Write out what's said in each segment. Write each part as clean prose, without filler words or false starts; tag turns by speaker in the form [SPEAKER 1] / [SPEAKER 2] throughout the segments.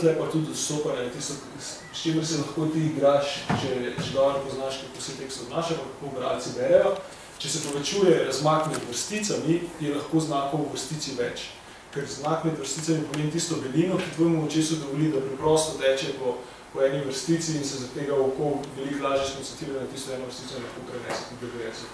[SPEAKER 1] tle pa tudi odstopanje, tisto, s čimer se lahko ti igraš, če dobro poznaš, kako se tekst odnaša, pa kako bralci berejo. Če se povečuje razmak med vrsticami, je lahko znakov v vrstici več. Ker znak med vrsticami pomeni tisto belino, ki tvojemu očesu dovoli, da preprosto teče po eni vrstici in se za tega oko veliko lažje skoncentrira na tisto eno vrstico in lahko prenese tudi drugo jezik.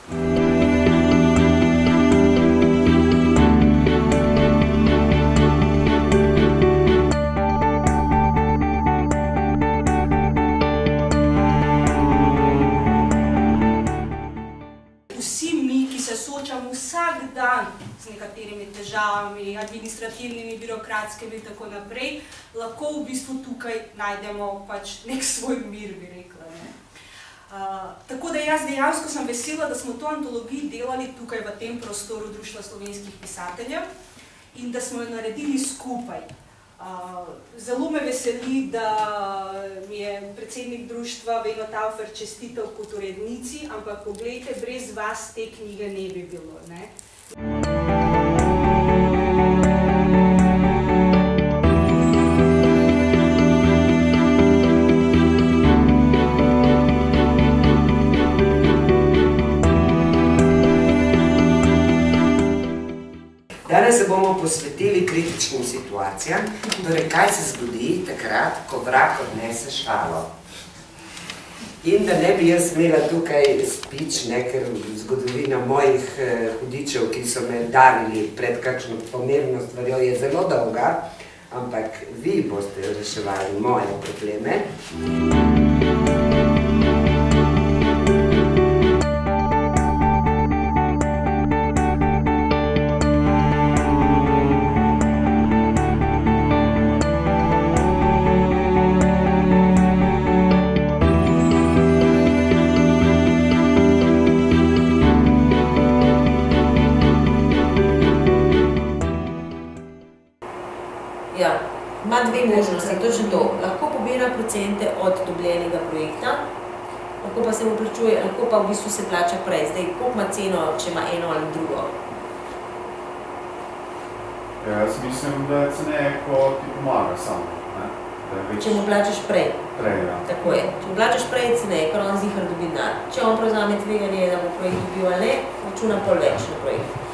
[SPEAKER 2] Vsak dan z nekaterimi težavami, administrativnimi, birokratskimi in tako naprej, lahko v bistvu tukaj najdemo pač nek svoj mir, bi rekla. Tako da jaz dejansko sem vesela, da smo to antologijo delali tukaj v tem prostoru Društva slovenskih pisateljev in da smo jo naredili skupaj. Zelo me veseli, da mi je predsednik društva Veno Taufer čestital kot urednici, ampak poglejte, brez vas te knjige ne bi bilo.
[SPEAKER 3] Danes se bomo posvetili kritičnim situacijam, torej kaj se zgodi takrat, ko vrag odnese šalo. In da ne bi jaz imela tukaj speech, ker zgodovina mojih hudičev, ki so me davili pred kakšno pomembno stvarjo, je zelo dolga, ampak vi boste reševali moje probleme.
[SPEAKER 4] Ima dve možnosti, točno to. Lahko pobira procente od dobljenega projekta, lahko pa se mu plačuje, lahko pa v bistvu se plača prej. Zdaj, koliko ima ceno, če ima eno ali drugo?
[SPEAKER 5] Jaz mislim, da je ceneje, ko ti pomaga sam.
[SPEAKER 4] Če mu plačaš prej?
[SPEAKER 5] Prej, ja.
[SPEAKER 4] Tako je. Če mu plačaš prej, je ceneje, ker on zihar dobi denar. Če on prevzame tveganje, da bo projekt dobil ali ne, računa pol več na projekt.